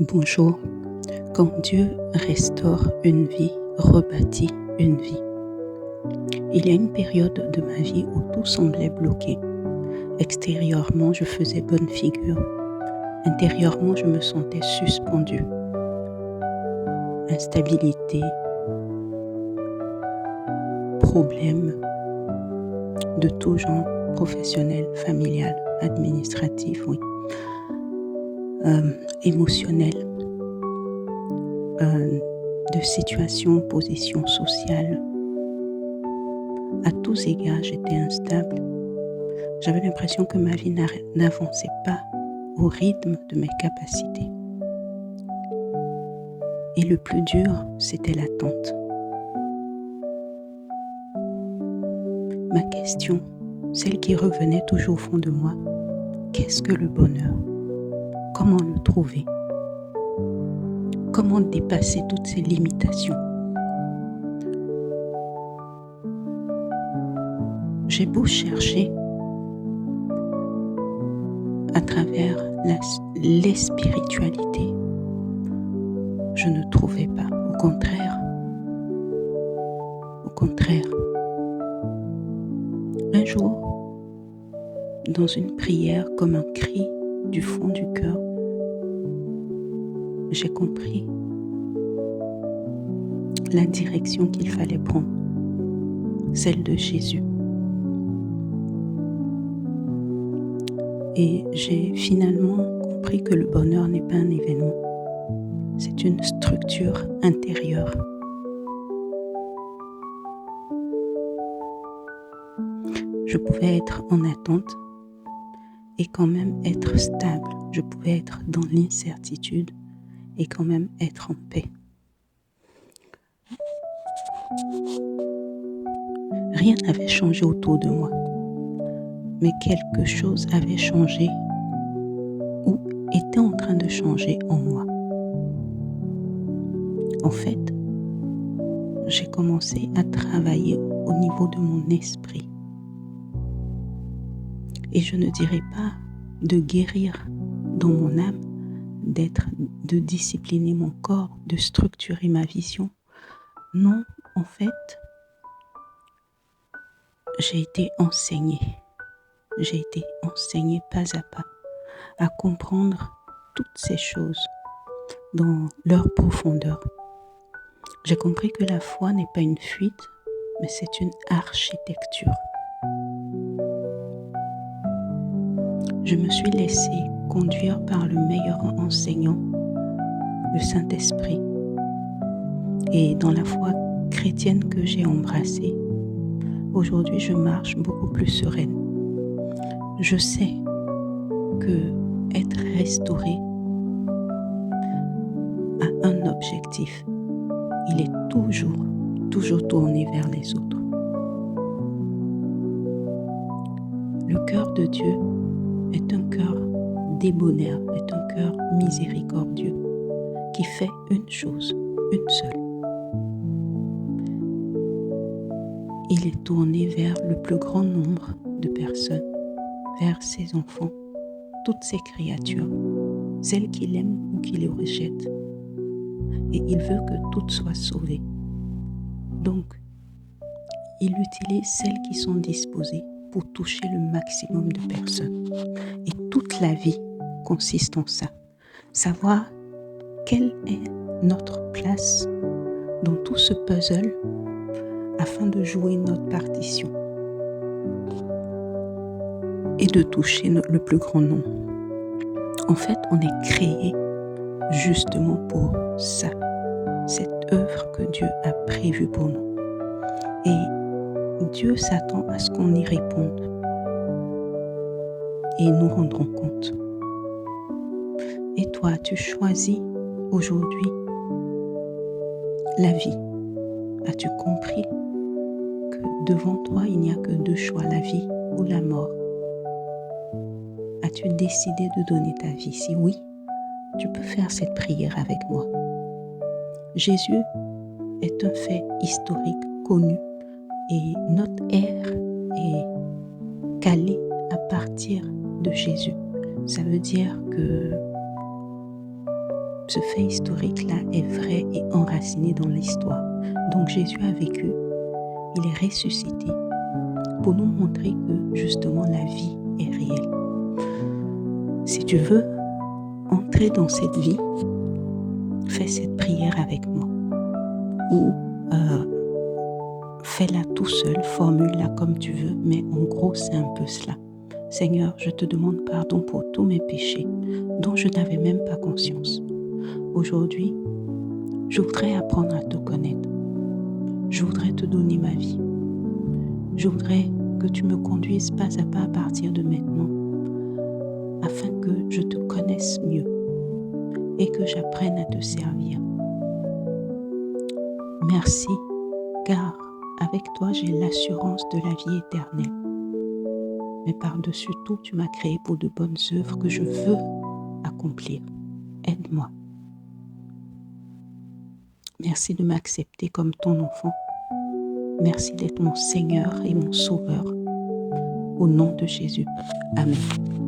Bonjour. Quand Dieu restaure une vie, rebâtit une vie. Il y a une période de ma vie où tout semblait bloqué. Extérieurement, je faisais bonne figure. Intérieurement, je me sentais suspendue. Instabilité, problèmes de tout genre, professionnel, familial, administratif, oui, émotionnel, de situation, position sociale. À tous égards, j'étais instable. J'avais l'impression que ma vie n'avançait pas au rythme de mes capacités. Et le plus dur, c'était l'attente. Ma question, celle qui revenait toujours au fond de moi, qu'est-ce que le bonheur? Comment le trouver? Comment dépasser toutes ces limitations? J'ai beau chercher à travers les spiritualités, je ne trouvais pas. Au contraire, un jour, dans une prière comme un cri du fond du cœur, j'ai compris la direction qu'il fallait prendre, celle de Jésus. Et j'ai finalement compris que le bonheur n'est pas un événement, c'est une structure intérieure. Je pouvais être en attente et quand même être stable. Je pouvais être dans l'incertitude et quand même être en paix. Rien n'avait changé autour de moi, mais quelque chose avait changé ou était en train de changer en moi. En fait, j'ai commencé à travailler au niveau de mon esprit. Et je ne dirais pas de guérir dans mon âme, de discipliner mon corps, de structurer ma vision. Non, en fait, j'ai été enseignée pas à pas à comprendre toutes ces choses dans leur profondeur. J'ai compris que la foi n'est pas une fuite, mais c'est une architecture. Je me suis laissée conduire par le meilleur enseignant, le Saint-Esprit. Et dans la foi chrétienne que j'ai embrassée, aujourd'hui je marche beaucoup plus sereine. Je sais que être restauré a un objectif. Il est toujours tourné vers les autres. Le cœur de Dieu est un cœur débonnaire, est un cœur miséricordieux qui fait une chose, une seule. Il est tourné vers le plus grand nombre de personnes, vers ses enfants, toutes ses créatures, celles qu'il aime ou qu'il les rejette. Et il veut que toutes soient sauvées. Donc, il utilise celles qui sont disposées pour toucher le maximum de personnes. Et toute la vie consiste en ça. Savoir quelle est notre place dans tout ce puzzle afin de jouer notre partition et de toucher le plus grand nombre. En fait, on est créé justement pour ça, cette œuvre que Dieu a prévue pour nous. Et Dieu s'attend à ce qu'on y réponde et nous rendrons compte. Et toi, as-tu choisi aujourd'hui la vie? As-tu compris que devant toi, il n'y a que deux choix, la vie ou la mort? As-tu décidé de donner ta vie? Si oui, tu peux faire cette prière avec moi. Jésus est un fait historique connu et notre ère est calée à partir de Jésus. Ça veut dire que ce fait historique-là est vrai et enraciné dans l'histoire. Donc Jésus a vécu, il est ressuscité pour nous montrer que justement la vie est réelle. Si tu veux entrer dans cette vie, fais cette prière avec moi ou fais-la tout seul, formule-la comme tu veux, mais en gros c'est un peu cela. Seigneur, je te demande pardon pour tous mes péchés dont je n'avais même pas conscience. Aujourd'hui, je voudrais apprendre à te connaître. Je voudrais te donner ma vie. Je voudrais que tu me conduises pas à pas à partir de maintenant, afin que je te connaisse mieux et que j'apprenne à te servir. Merci, car avec toi, j'ai l'assurance de la vie éternelle. Mais par-dessus tout, tu m'as créé pour de bonnes œuvres que je veux accomplir. Aide-moi. Merci de m'accepter comme ton enfant. Merci d'être mon Seigneur et mon Sauveur. Au nom de Jésus. Amen.